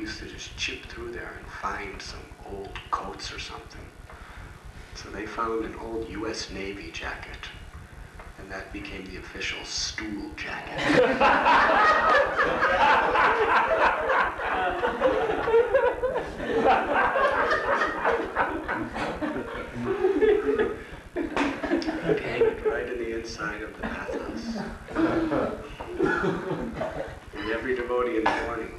used to just chip through there and find some old coats or something. So they found an old US Navy jacket, and that became the official stool jacket. I'd hang it right in the inside of the bathhouse. And every devotee in the morning,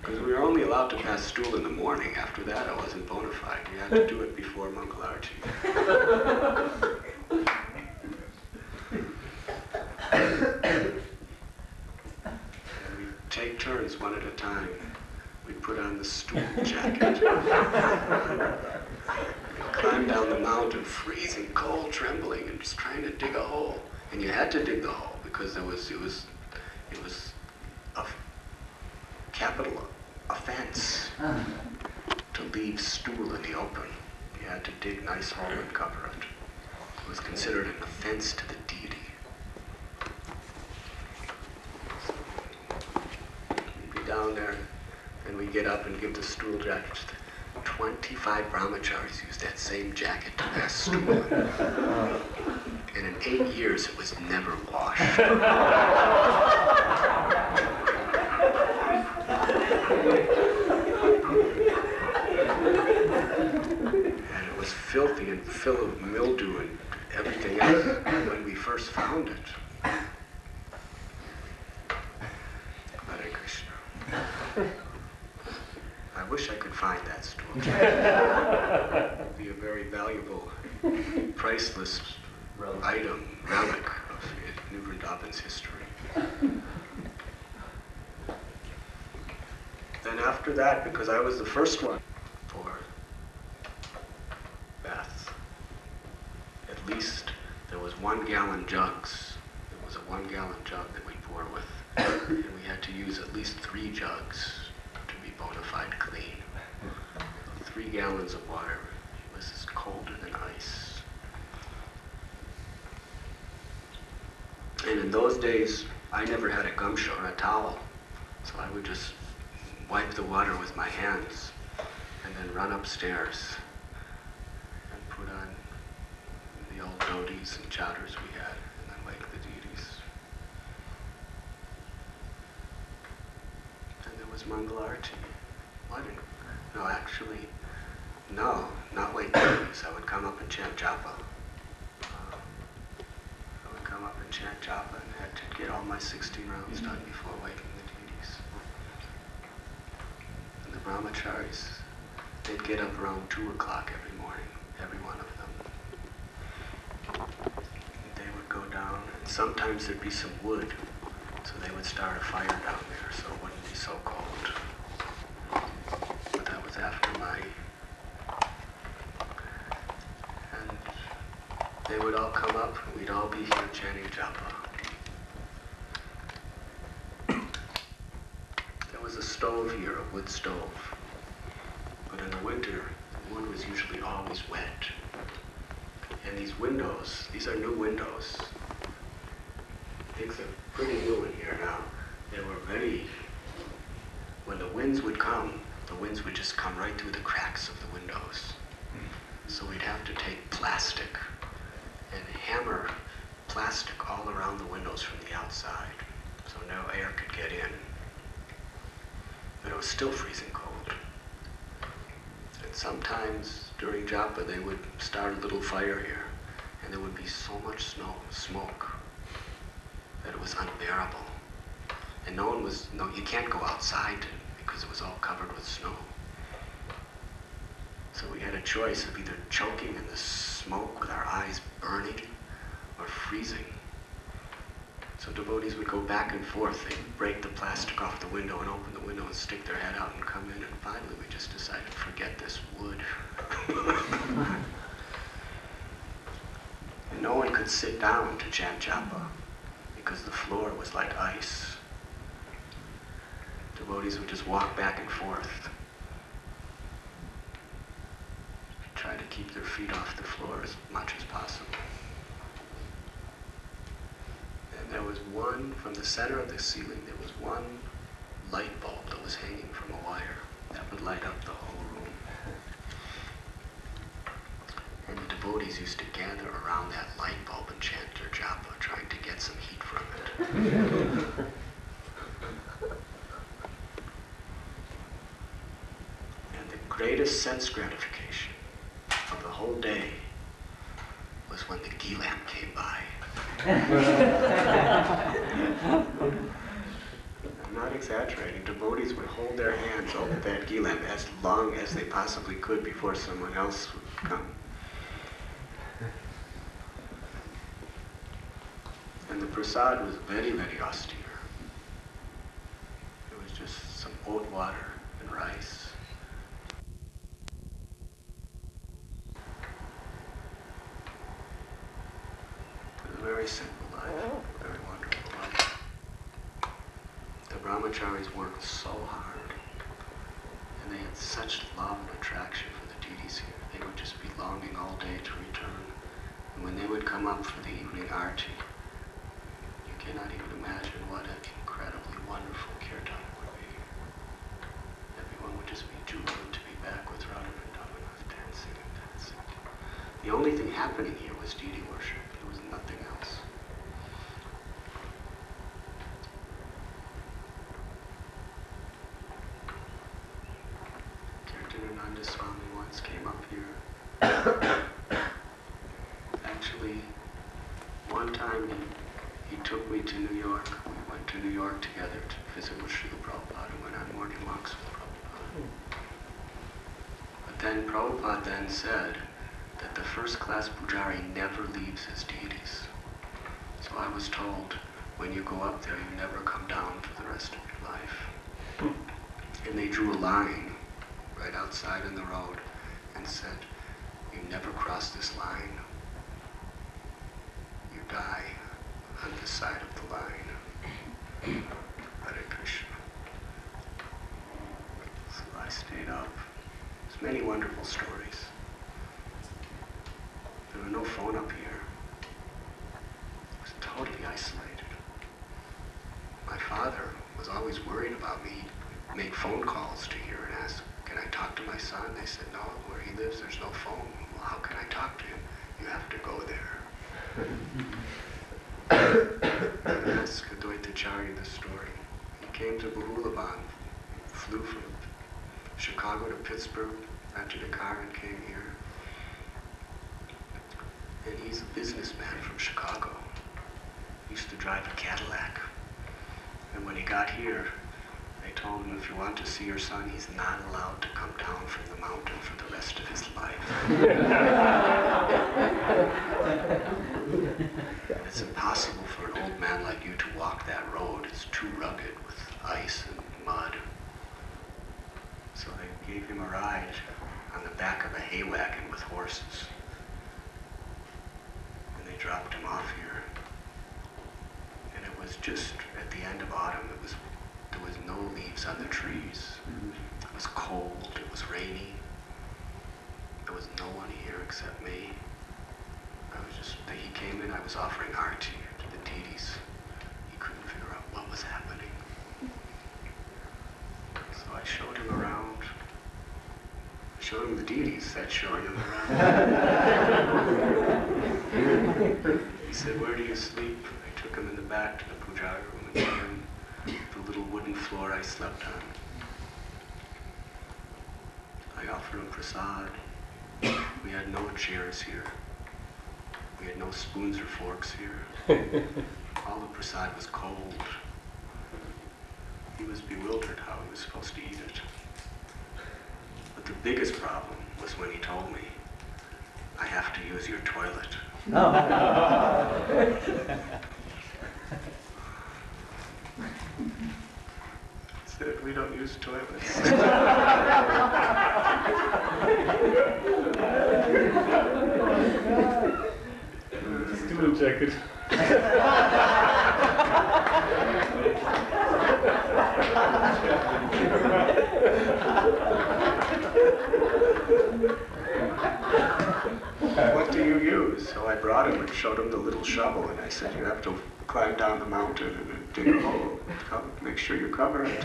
because we were only allowed to pass stool in the morning. After that, I wasn't bona fide. We had to do it before Mangalarti. And we'd take turns one at a time. We'd put on the stool jacket. We'd climb down the mountain, freezing cold, trembling, and just trying to dig a hole. And you had to dig the hole because it was a capital offense to leave stool in the open. You had to dig a nice hole and cover it. It was considered an offense to the deity. We'd be down there, and we'd get up and give the stool jacket. 25 brahmacharis used that same jacket to pass stool in. And in 8 years, it was never washed. And it was filthy and full of mildew and everything else when we first found it. Hare Krishna. I wish I could find that stool. It would be a very valuable, priceless item, relic of New Vrindavan's history. Then after that, because I was the first one for baths, at least there was 1 gallon jugs. There was a 1 gallon jug that we pour with, and we had to use at least 3 jugs to be bona fide clean. 3 gallons of water was colder than ice. And in those days, I never had a gumshoe or a towel, so I would just wipe the water with my hands and then run upstairs and put on the old dhotis and chadars we had and then wake the deities. And there was Mangalarti. No, actually, no, not wake the deities. I would come up and chant japa. Come up and chant japa and had to get all my 16 rounds done before waking the deities. And the brahmacharis, they'd get up around 2 o'clock every morning, every one of them. And they would go down, and sometimes there'd be some wood, so they would start a fire down there so it wouldn't be so cold. But that was after my... They would all come up, and we'd all be here chanting japa. There was a stove here, a wood stove. But in the winter, the wood was usually always wet. And these windows, these are new windows. Things are pretty new in here now. They were very... When the winds would come, the winds would just come right through the cracks of the windows. So we'd have to take plastic and hammer plastic all around the windows from the outside, so no air could get in. But it was still freezing cold. And sometimes during japa they would start a little fire here, and there would be so much smoke, that it was unbearable. And you can't go outside because it was all covered with snow. So we had a choice of either choking in the smoke with our eyes burning or freezing. So devotees would go back and forth. They'd break the plastic off the window and open the window and stick their head out and come in. And finally we just decided, forget this wood. And no one could sit down to chant japa because the floor was like ice. Devotees would just walk back and forth. Try to keep their feet off the floor as much as possible. And there was one, from the center of the ceiling, there was one light bulb that was hanging from a wire. boys used to gather around that light bulb and chant their japa, trying to get some heat from it. And the greatest sense gratification of the whole day was when the ghee lamp came by. I'm not exaggerating. Devotees would hold their hands over that ghee lamp as long as they possibly could before someone else would come. And the prasad was very, very austere. It was just some oat water and rice. It was a very simple life, very wonderful life. The brahmacharis worked so hard, and they had such love and attraction for the deities here. They would just be longing all day to return. And when they would come up for the evening arti, you cannot even imagine what an incredibly wonderful kirtan it would be. Everyone would just be jubilant to be back with Radha Vrindavan, dancing and dancing. The only thing happening here was deity worship. There was nothing else. Kirtanananda Swami once came up here. Actually, one time he took me to New York. We went to New York together to visit with Srila Prabhupada and went on morning walks with Prabhupada. But then Prabhupada then said that the first class pujari never leaves his deities. So I was told, when you go up there, you never come down for the rest of your life. And they drew a line right outside in the road and said, you never cross this line. You die on this side of the line. Hare Krishna. So I stayed up. There's many wonderful stories. There was no phone up here. It was totally isolated. My father was always worried about me. He'd make phone calls to here and ask, can I talk to my son? They said, no, where he lives there's no phone. Well, how can I talk to him? You have to go there. I asked Advaitacharya this story. He came to Vrindavan, flew from Chicago to Pittsburgh, rented a car and came here. And he's a businessman from Chicago. He used to drive a Cadillac. And when he got here, they told him, if you want to see your son, he's not allowed to come down from the mountain for the rest of his life. It's impossible for an old man like you to walk that road. It's too rugged with ice and mud. So they gave him a ride on the back of a hay wagon with horses. And they dropped him off here. And it was just at the end of autumn. There was no leaves on the trees. It was cold, it was rainy. There was no one here except me. He came in, I was offering arti to the deities. He couldn't figure out what was happening. So I showed him around. I showed him the deities that showed him around. He said, where do you sleep? I took him in the back to the pujari room and showed him the little wooden floor I slept on. I offered him prasad. We had no chairs here. We had no spoons or forks here. All the prasad was cold. He was bewildered how he was supposed to eat it. But the biggest problem was when he told me, I have to use your toilet. Said, we don't use toilets. Stool jacket. What do you use? So I brought him and showed him the little shovel, and I said, you have to climb down the mountain and dig a hole. Make sure you cover it.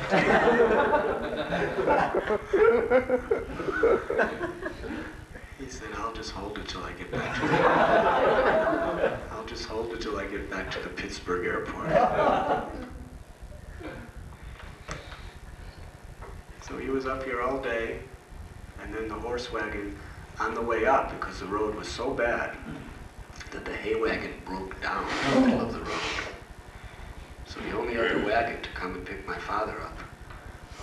He said, I'll just hold it till I get back to I'll just hold it till I get back to the Pittsburgh airport. So he was up here all day, and then the horse wagon, on the way up, because the road was so bad, that the hay wagon broke down in the middle of the road. So the only other wagon to come and pick my father up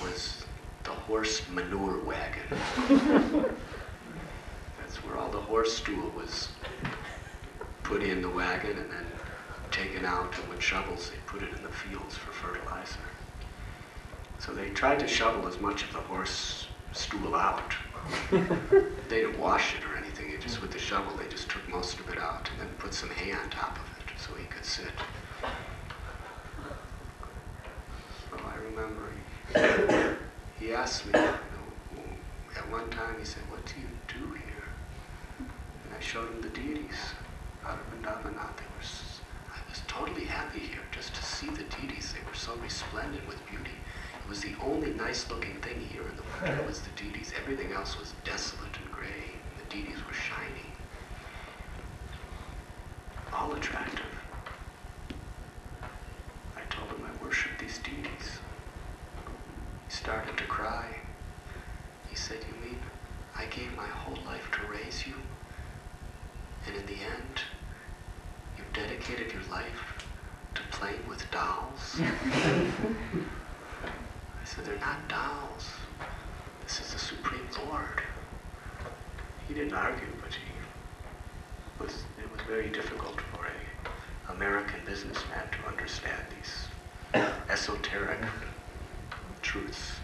was the horse manure wagon. That's where all the horse stool was put in the wagon and then taken out, and with shovels they put it in the fields for fertilizer. So they tried to shovel as much of the horse stool out. They didn't wash it or anything, it just with the shovel they just took most of it out and then put some hay on top of it so he could sit. So I remember he asked me, at one time he said, what do you do here? And I showed him the deities out of Vrindavan. I was totally happy here just to see the deities. They were so resplendent with beauty. It was the only nice looking thing here in the winter was the deities. Everything else was desolate and gray. The deities were shining. All attractive. I told him I worship these deities. He started to cry. He said, you mean I gave my whole life to raise you? And in the end, you dedicated your life to playing with dolls? I said, they're not dolls. This is the Supreme Lord. He didn't argue, but it was very difficult for an American businessman to understand these esoteric truths.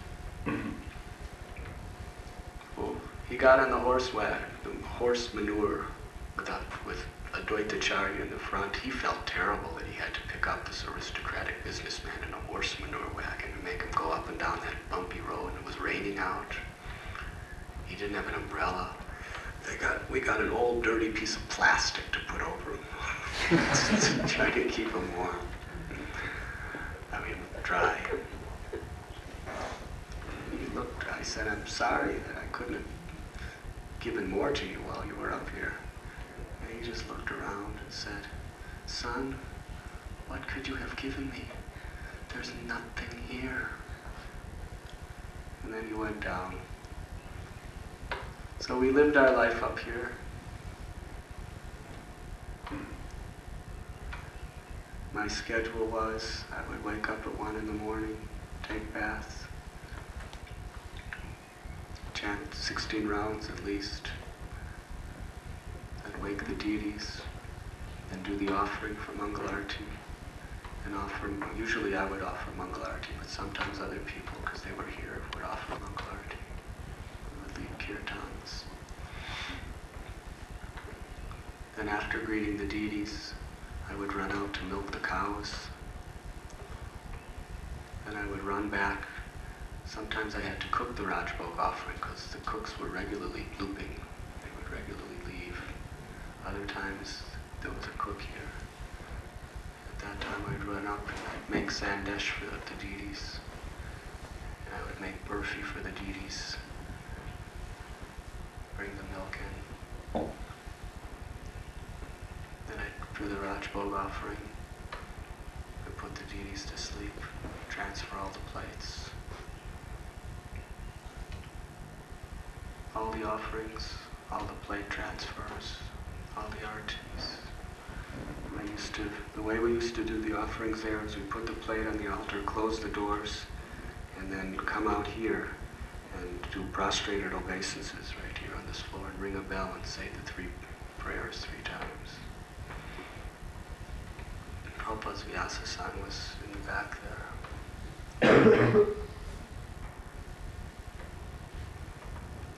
Well, he got on the horse wagon, the horse manure with Advaitacharya in the front. He felt terrible that he had to pick up this aristocratic businessman in a horse manure wagon and make him go up and down that bumpy road, and it was raining out. He didn't have an umbrella. We got an old dirty piece of plastic to put over him, trying to keep him warm. I mean, dry. He looked, I said, I'm sorry that I couldn't have given more to you while you were up here. And he just looked around and said, son, what could you have given me? There's nothing here. And then he went down. So we lived our life up here. My schedule was, I would wake up at 1 in the morning, take baths, chant 16 rounds at least, and wake the deities, and do the offering for Mangalarti. And usually I would offer Mangalarti, but sometimes other people, because they were here, would offer Mangalarti. We would lead kirtans. Then after greeting the deities, I would run out to milk the cows. Then I would run back. Sometimes I had to cook the Rajbhog offering because the cooks were regularly looping. They would regularly leave. Other times there was a cook here. At that time I'd run up and I'd make sandesh for the deities. And I would make burfi for the deities. Bring the milk in. Then I'd do the Rajbhog offering. I'd put the deities to sleep. Transfer all the plates. All the offerings, all the plate transfers, all the artis. The way we used to do the offerings there is we put the plate on the altar, close the doors, and then come out here and do prostrated obeisances right here on this floor and ring a bell and say the 3 prayers 3 times. Prabhupada's Vyasa-san was in the back there.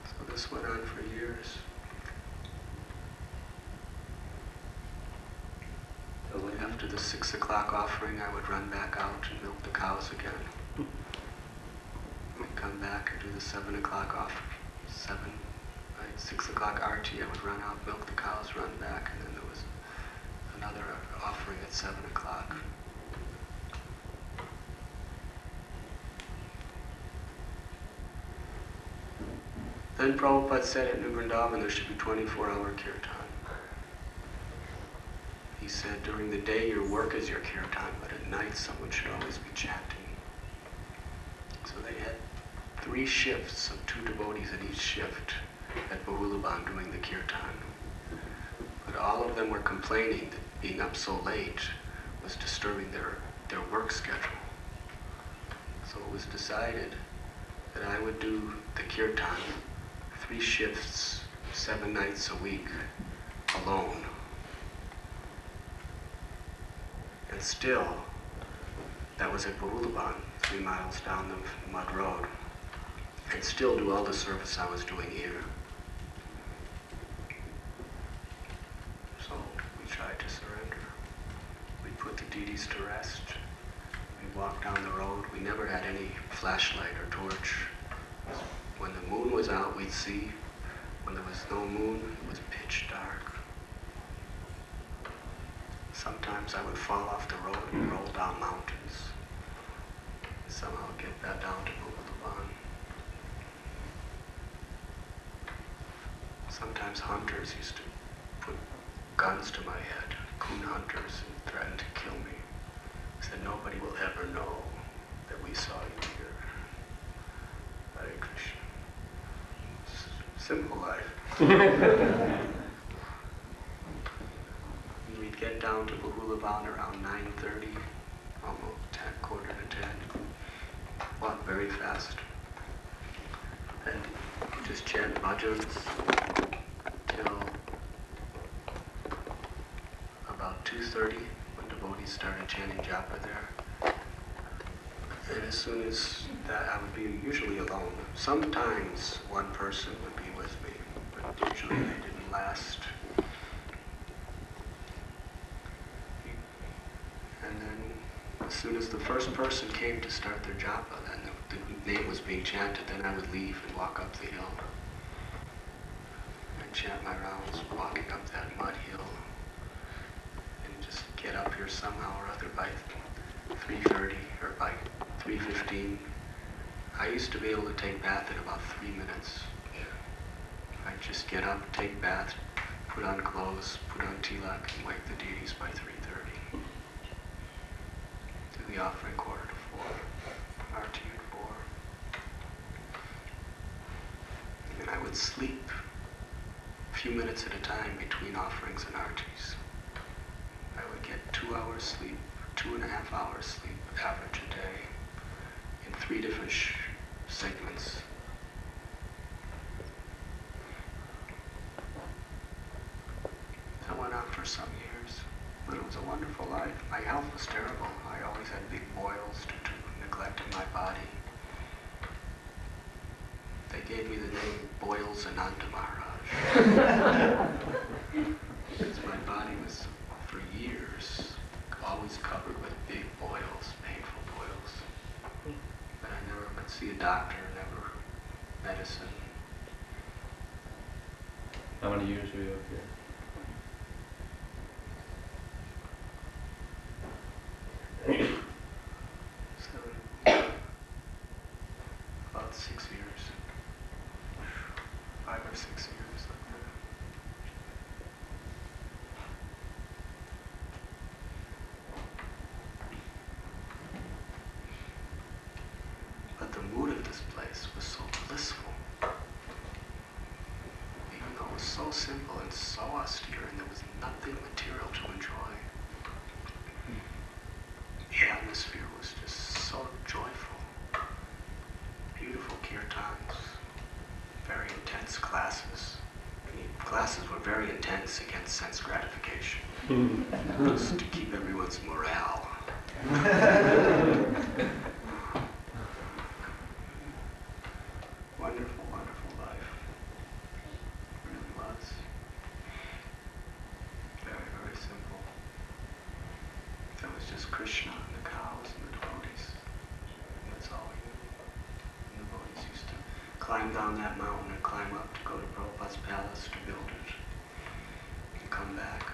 So this went on for years. After the 6 o'clock offering, I would run back out and milk the cows again. I'd come back and do the 7 o'clock offering. 6 o'clock arti, I would run out, milk the cows, run back, and then there was another offering at 7 o'clock. Then Prabhupada said at New Vrindavan there should be 24-hour kirtan. He said during the day your work is your kirtan, but at night someone should always be chanting. So they had 3 shifts of 2 devotees in each shift at Bahulaban doing the kirtan. But all of them were complaining that being up so late was disturbing their work schedule. So it was decided that I would do the kirtan 3 shifts, 7 nights a week, alone. And still, that was at Bahulaban, 3 miles down the mud road, and still do all the service I was doing here. So we tried to surrender. We put the deities to rest. We walked down the road. We never had any flashlight or torch. When the moon was out, we'd see. When there was no moon, it was pitch dark. Sometimes I would fall off the road and roll down mountains. Somehow get that down to Vrindavan. Sometimes hunters used to put guns to my head, coon hunters, and threatened to kill me. Said nobody will ever know that we saw you here. Hare Krishna. Simple life. We'd get down to Bahulavan around 9:30, almost 10, quarter to 10. Walk very fast. And just chant bhajans till about 2:30 when devotees started chanting japa there. And as soon as that, I would be usually alone. Sometimes one person would be with me, but usually they didn't last. And then as soon as the first person came to start their japa, then the name was being chanted, then I would leave and walk up the hill. And chant my rounds, walking up that mud hill. And just get up here somehow or other by 3:30 or by 3:15. I used to be able to take bath in about 3 minutes. I'd just get up, take bath, put on clothes, put on tilak, and wake the deities by 3:30. Do the offering quarter to 4, arti at 4. And then I would sleep a few minutes at a time between offerings and artis. I would get 2 hours sleep, 2.5 hours sleep average a day in 3 different segments. That went on for some years, but it was a wonderful life. My health was terrible. I always had big boils due to neglect of my body. They gave me the name Boils Ananda Maharaj. Because my body was, for years, always covered with big boils, painful boils. But I never could see a doctor, never medicine. How many years were you up here? About 6 years. 5 or 6 years up there. But the mood of this place was so blissful. Even though it was so simple and so austere and there was nothing material to enjoy. The atmosphere was just so joyful. Beautiful kirtans, very intense classes. Classes were very intense against sense gratification. Just to keep everyone's morale. Wonderful, wonderful life. It really was. Very, very simple. There was just Krishna and the cows and the devotees. That's all we knew. And the devotees used to climb down that mountain and climb up to go to Prabhupada's palace to build it and come back.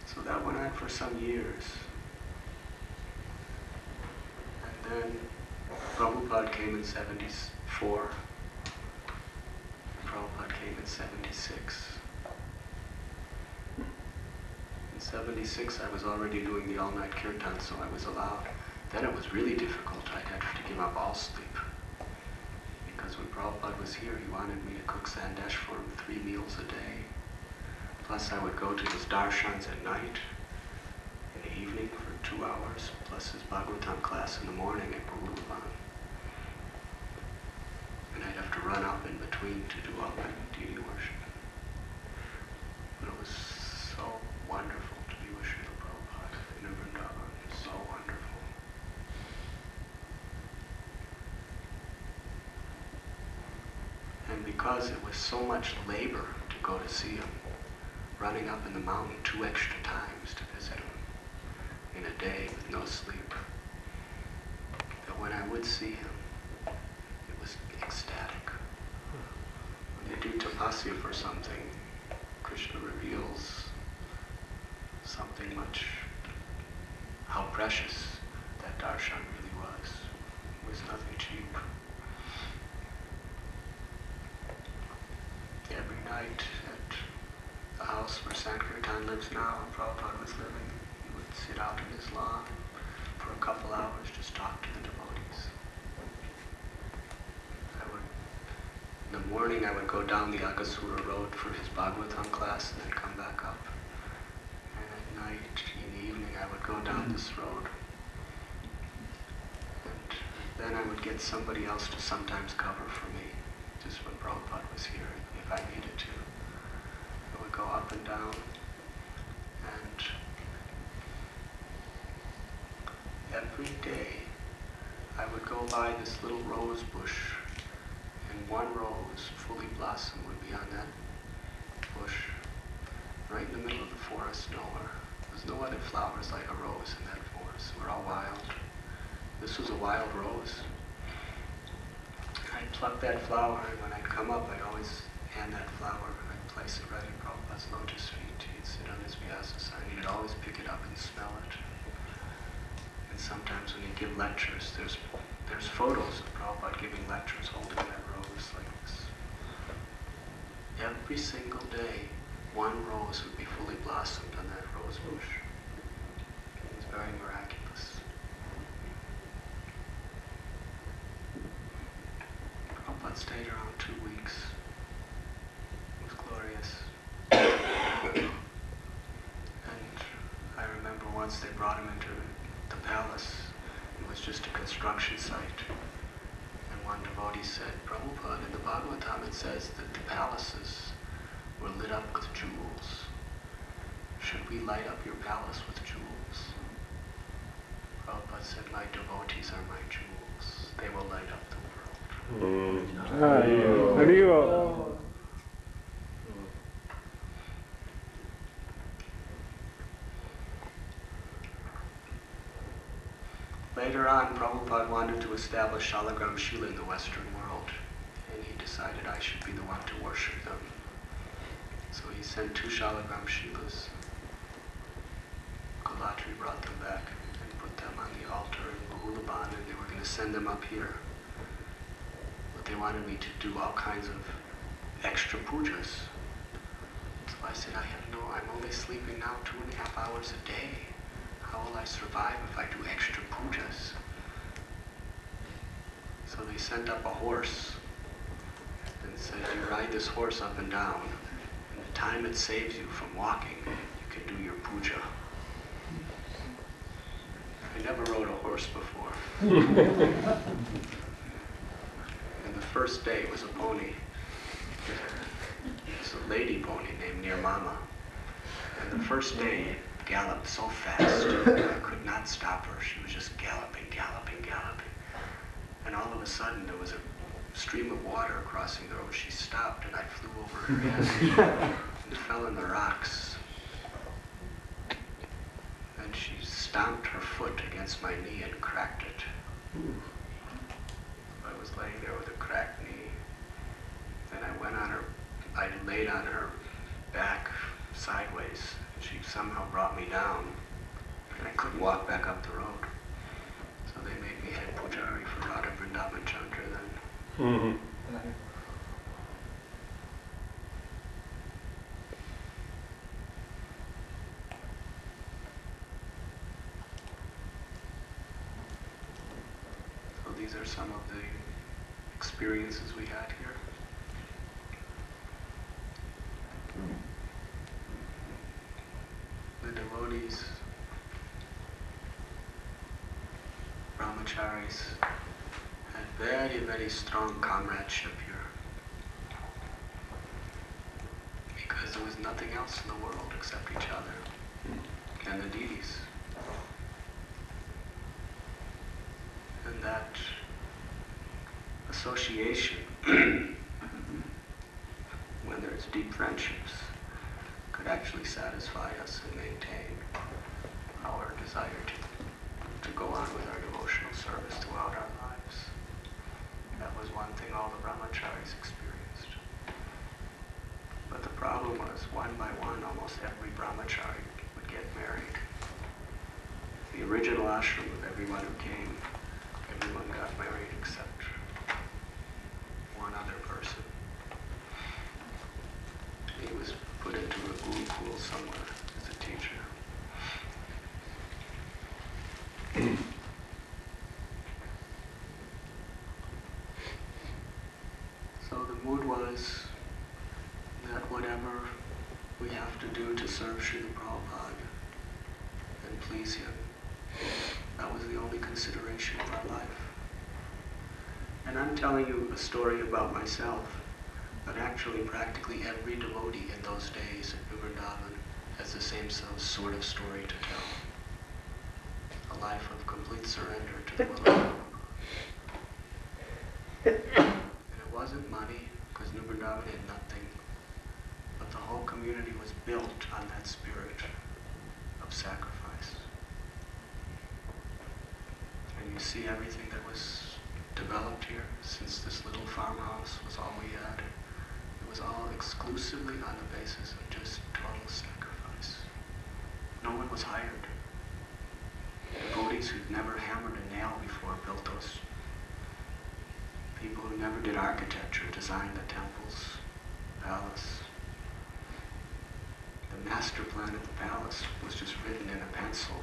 So that went on for some years. And then Prabhupada came in 74. Prabhupada came in 76. In 76, I was already doing the all-night kirtan, so I was allowed. Then it was really difficult. I'd have to give up all sleep. Because when Prabhupada was here, he wanted me to cook sandesh for him 3 meals a day. Plus I would go to his darshans at night, in the evening for 2 hours, plus his Bhagavatam class in the morning at Vrindavan. And I'd have to run up in between to do all my deity worship. But it was so wonderful to be with Srila Prabhupada in Vrindavan. So wonderful. And because it was so much labor to go to see him, running up in the mountain 2 extra times to visit him in a day with no sleep, that when I would see him, it was ecstatic. When you do tapasya for something, Krishna reveals something much, how precious that darshan really was. It was nothing cheap. Every night at the house where Sankirtan lives now, and Prabhupada was living, he would sit out in his lawn for a couple hours, just talk to the devotees. In the morning I would go down the Agasura road for his Bhagavatam class and then come back up. And at night, in the evening, I would go down this road. And then I would get somebody else to sometimes cover for me, just when Prabhupada was here, if I needed to. I would go up and down, and every day I would go by this little rose bush, and one rose, fully blossomed, would be on that bush, right in the middle of the forest nowhere. There's no other flowers like a rose in that forest. We're all wild. This was a wild rose. I'd pluck that flower, and when I'd come up, I'd always hand that flower, and I'd place it right at Prabhupada's lotus feet. He'd sit on his vyasa sign. He'd always pick it up and smell it. And sometimes when he'd give lectures, there's photos of Prabhupada giving lectures holding that rose like this. Every single day, one rose would be fully blossomed on that rose bush. It was very miraculous. Prabhupada stayed around 2 weeks. It was glorious. And I remember once they brought him into the palace. It was just a construction site. And one devotee said, Prabhupada, in the Bhagavatam it says that the palaces were lit up with jewels. Should we light up your palace with jewels? Prabhupada said, my devotees are my jewels. They will light up the world. Later on, Prabhupada wanted to establish Shalagram Shila in the Western world, and he decided I should be the one to worship them. So he sent 2 Shalagram Shilas. Galatri brought them back and put them on the altar in Vrindavan, and they were going to send them up here. But they wanted me to do all kinds of extra pujas. So I said, I'm only sleeping now 2.5 hours a day. How will I survive if I do extra pujas? So they sent up a horse and said, you ride this horse up and down, and the time it saves you from walking, you can do your puja. I never rode a horse before. And the first day was a pony. It was a lady pony named Nirmama. And the first day it galloped so fast, I could not stop her. She was just galloping, galloping, galloping. And all of a sudden there was a stream of water crossing the road. She stopped and I flew over her head and fell in the rocks. And she stomped her foot against my knee and cracked it. I was laying there with a cracked knee. Then I laid on her back sideways. She somehow brought me down, and I couldn't walk back up the road. So they made me head pujari for Radha Vrindavan. Vrindavan Chandra then. Mm-hmm. So these are some of the experiences we had here. The devotees, brahmacharis, had very, very strong comradeship here. Because there was nothing else in the world except each other and the deities. And that association, when there's deep friendships, could actually satisfy us and maintain our desire to go on with our devotional service throughout our lives. That was one thing all the brahmacharis experienced. But the problem was, one by one, almost every brahmachari would get married. The original ashram of everyone who came, everyone got married except one other person. He was put into a gurukul somewhere as a teacher. So the mood was that whatever we have to do to serve Srila Prabhupada and please him, that was the only consideration of our life. And I'm telling you a story about myself, but actually practically every devotee in those days at Vrindavan has the same sort of story to tell. A life of complete surrender to the will of God. And it wasn't money, because New Vrindavan had nothing, but the whole community was built on that spirit of sacrifice. And you see everything that was developed here, since this little farmhouse was all we had. It was all exclusively on the basis of just total sacrifice. No one was hired. Devotees who'd never hammered a nail before built those. People who never did architecture designed the temples, palace. The master plan of the palace was just written in a pencil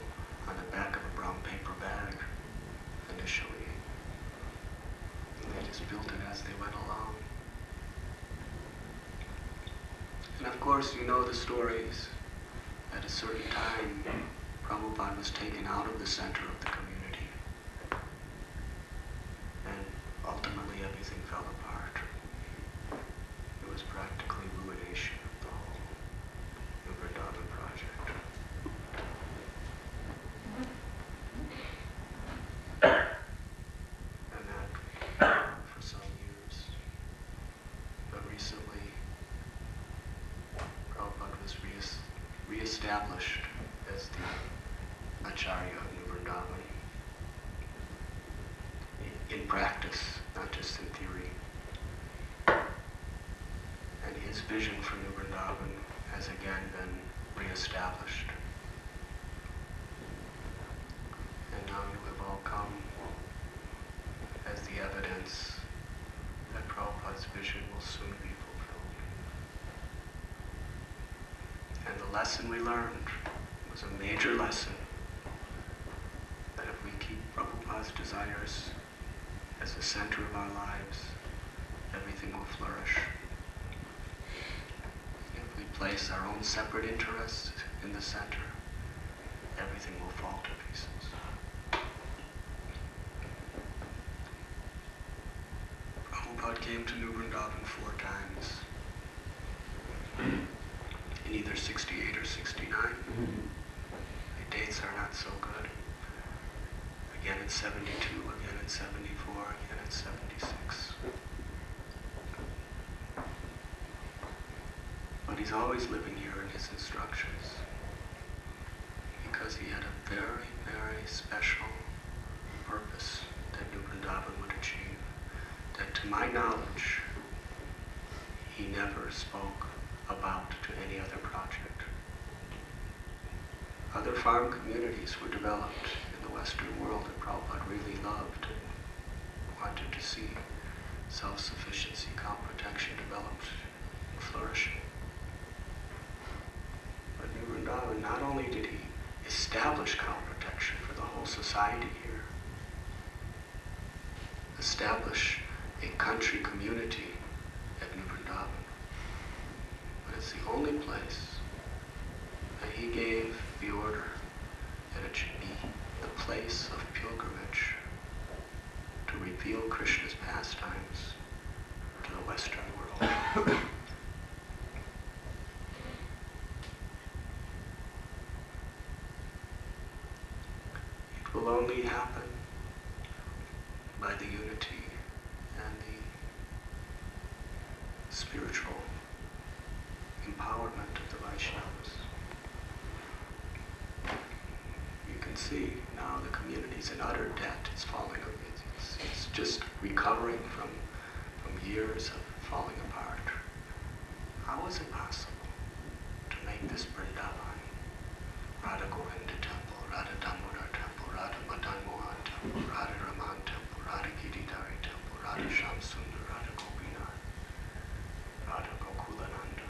on the back of a brown paper bag initially. And they just built it as they went along. And of course, you know the stories. At a certain time, Prabhupada was taken out of the center of the community. And ultimately everything fell apart. It was practically ruination of the whole New Vrindavan project. And that for some years. But recently, Prabhupada was re-established as the Acharya of New Vrindavan. In practice, not just in theory. And his vision for New Vrindavan has again been re-established. And now you have all come as the evidence that Prabhupada's vision will soon be fulfilled. And the lesson we learned was a major lesson that if we keep Prabhupada's desires as the center of our lives, everything will flourish. If we place our own separate interests in the center, everything will fall to pieces. Prabhupada came to New Vrindavan 4 times, in either 68 or 69. The dates are not so good. Again in 72, again in 74, again in 76. But he's always living here in his instructions, because he had a very, very special purpose that New Vrindavan would achieve, that to my knowledge, he never spoke about to any other project. Other farm communities were developed in the Western world that Prabhupada really loved, wanted to see self-sufficiency, cow protection developed and flourishing. But New Vrindavan, not only did he establish cow protection for the whole society here, establish a country community at New Vrindavan, but it's the only place that he gave the order that it should be the place of pilgrimage to reveal Krishna's pastimes to the Western world. It will only happen by the unity and the spiritual empowerment of the Vaishnavas. You can see now the community's in utter debt. It's falling. It's just recovering from years of falling apart. How is it possible to make this Vrindavan, Radha Govinda temple, Radha Damodar temple, Radha Madan Mohan temple, Radha Raman temple, Radha Giridhari temple, Radha Shamsundar, Radha Gopinath, Radha Gokulananda?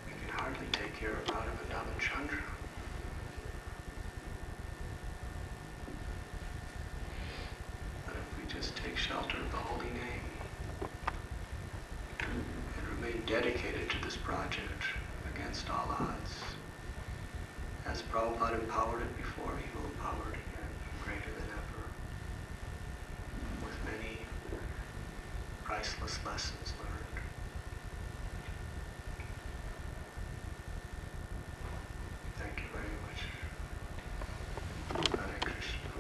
We can hardly take care of Radha Vrindavan Chandra. Just take shelter of the holy name and remain dedicated to this project against all odds. As Prabhupada empowered it before, he will empower it again, greater than ever, with many priceless lessons learned. Thank you very much. Hare Krishna.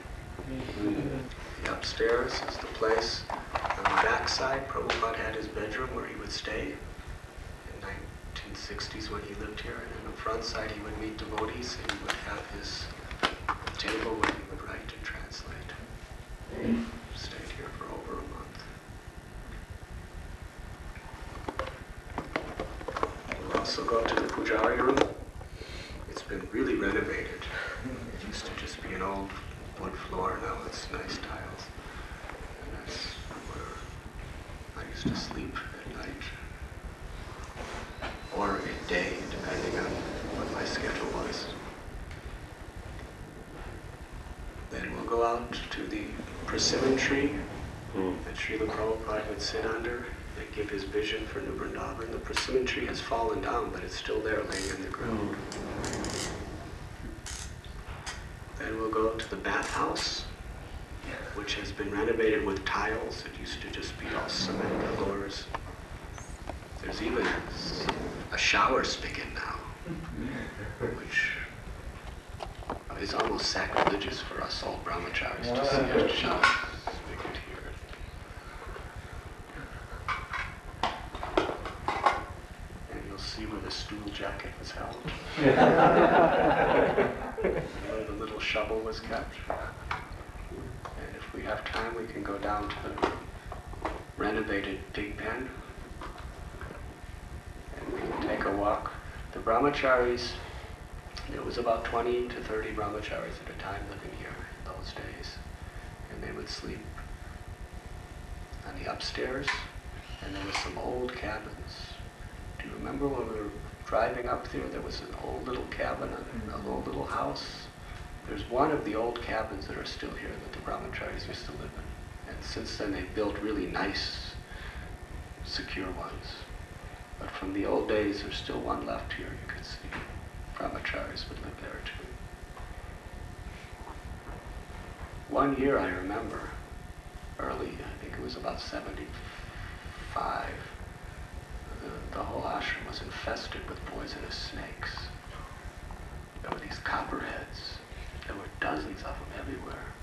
The upstairs is the place. On the backside, Prabhupada had his bedroom where he would stay in 1960s when he lived here. And on the front side, he would meet devotees and he would have his table where he would write and translate. He stayed here for over a month. We'll also go to the Pujari room. It's been really renovated. It used to just be an old wood floor, now it's nice tiles. And that's where I used to sleep at night. Or at day, depending on what my schedule was. Then we'll go out to the persimmon tree that Srila Prabhupada would sit under and give his vision for New Vrindavan. The persimmon tree has fallen down, but it's still there laying in the ground. Then we'll go to the bathhouse, which has been renovated with tiles. It used to just be all cement floors. There's even a shower spigot now, which is almost sacrilegious for us old brahmacharis to see a shower spigot here. And you'll see where the stool jacket was held. Where the little shovel was kept. And if we have time, we can go down to the renovated pig pen. And we can take a walk. The brahmacharis, there was about 20 to 30 brahmacharis at a time living here in those days. And they would sleep on the upstairs, and there were some old cabins. Do you remember when we were driving up there, there was an old little cabin, an old little house? There's one of the old cabins that are still here that the brahmacharis used to live in. And since then they've built really nice, secure ones. But from the old days, there's still one left here. You can see brahmacharis would live there too. One year I remember, early, I think it was about 75, the whole ashram was infested with poisonous snakes. There were these copperheads. There were dozens of them everywhere.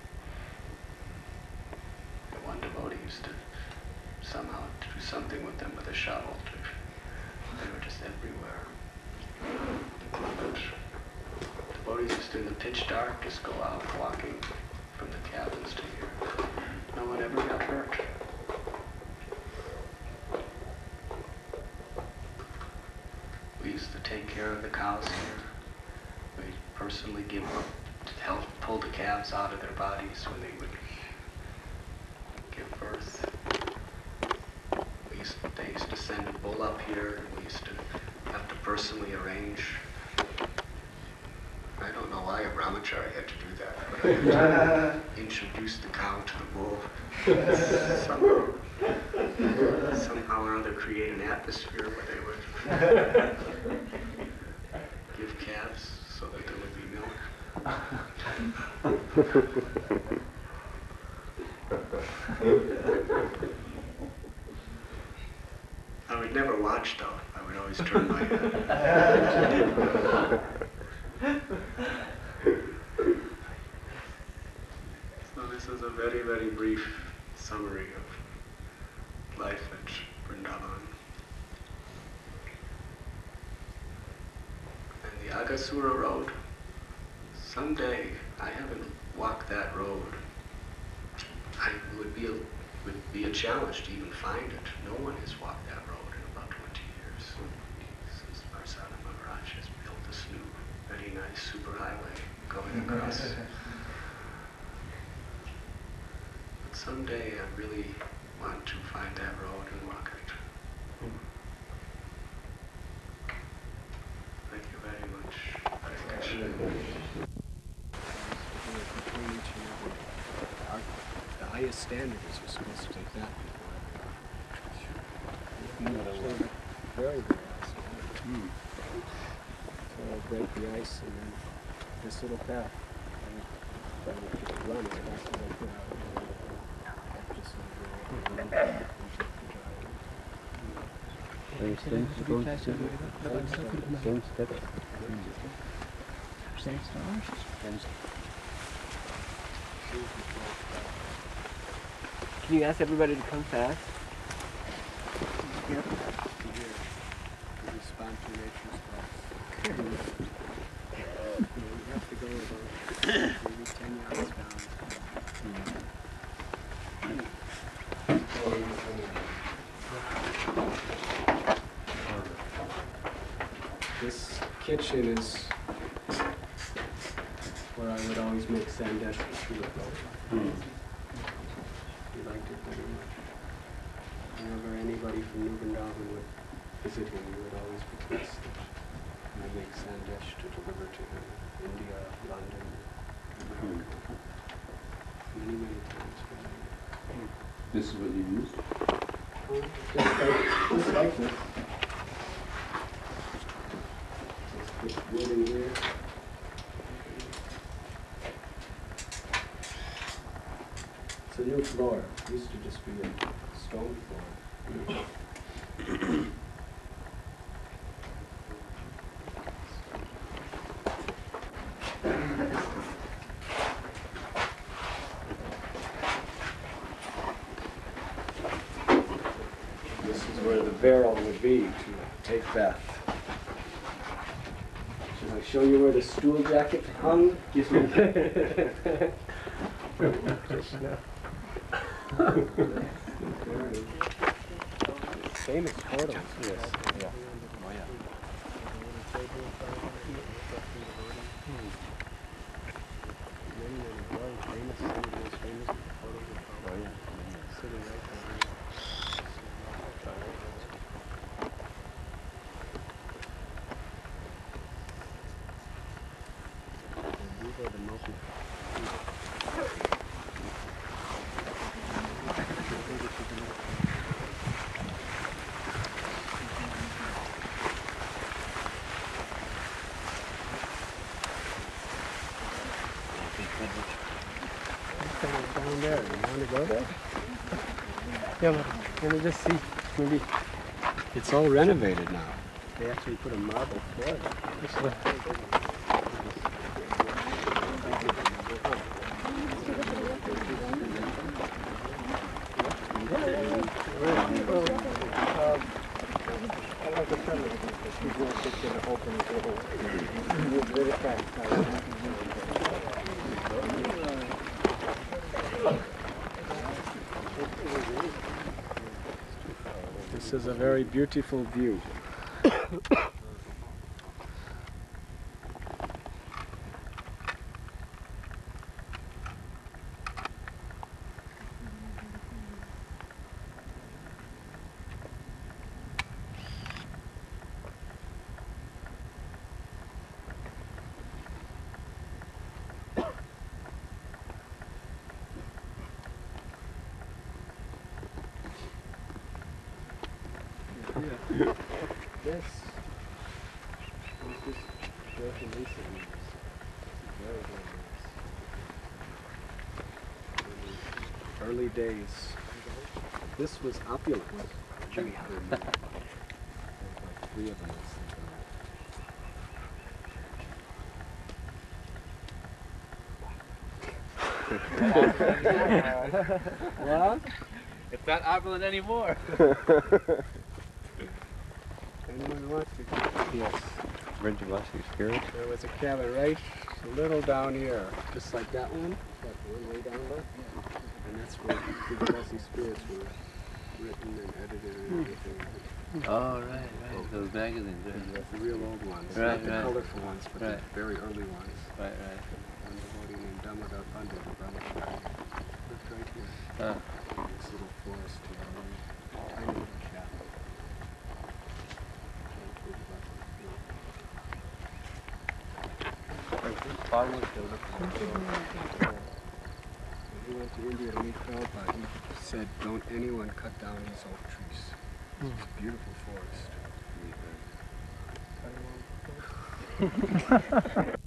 And one devotee used to somehow do something with them with a shovel. They were just everywhere. But devotees just in the pitch dark just go out walking from the cabins to here. No one ever got hurt. We used to take care of the cows here. We personally give up to help pull the calves out of their bodies when they would up here. We used to have to personally arrange. I don't know why a brahmachari had to do that, but I had to introduce the cow to the bull. Somehow or other create an atmosphere where they would give calves so that there would be milk. I would never watch though. I would always turn my head. So this is a very, very brief summary of life at Vrindavan. And the Agasura Road, someday, I haven't walked that road. It would be a challenge to even find it. No one has walked that road in about 20 years since Marsada Maharaj has built this new, very nice superhighway going across. But someday I really want to find that road and walk it. Thank you very much. Hare Krishna. The highest standard is you're supposed to take that before. Very, very high standard. So I'll break the ice and then this little path. I would just run as fast as I could out of the Same steps. Can you ask everybody to come fast? Here. Respond to nature's thoughts. You have to go about maybe 10 yards down. This kitchen is where I would always make sandesh for Srila Prabhupada. He liked it very much. Whenever anybody from New Vrindavan would visit him, he would always request that I make sandesh to deliver to him. India, London, America. Many, many times. This is what you used? Just like this. Just put wood in here. It's a new floor. It used to just be a stone floor. This is where the barrel would be to take bath. Should I show you where the stool jacket hung? Yes, famous photos. Yes. Yeah. Oh yeah. Down there. You want to go there? Yeah, but let me just see. Maybe it's all renovated now. They actually put a marble floor there. This is a very beautiful view. This was just broken recently. Very, very nice. Early days. This was opulent. There's like 3 of them. What? It's not opulent anymore. Anyone wants to? Yes. Vrindavan spirit. There was a cabin right a little down here, just like that one. That one way down there. And that's where Big Bossy Spirits were written and edited and everything. Oh, right. Those magazines, The real old ones, Right, not the right. colorful ones, but Right. the very early ones. Right. One devotee named Damodar Pandit, the brother lived right here. This little forest here, tiny little cabin. When he went to India to meet Prabhupada, he said, don't anyone cut down these oak trees. It's a beautiful forest.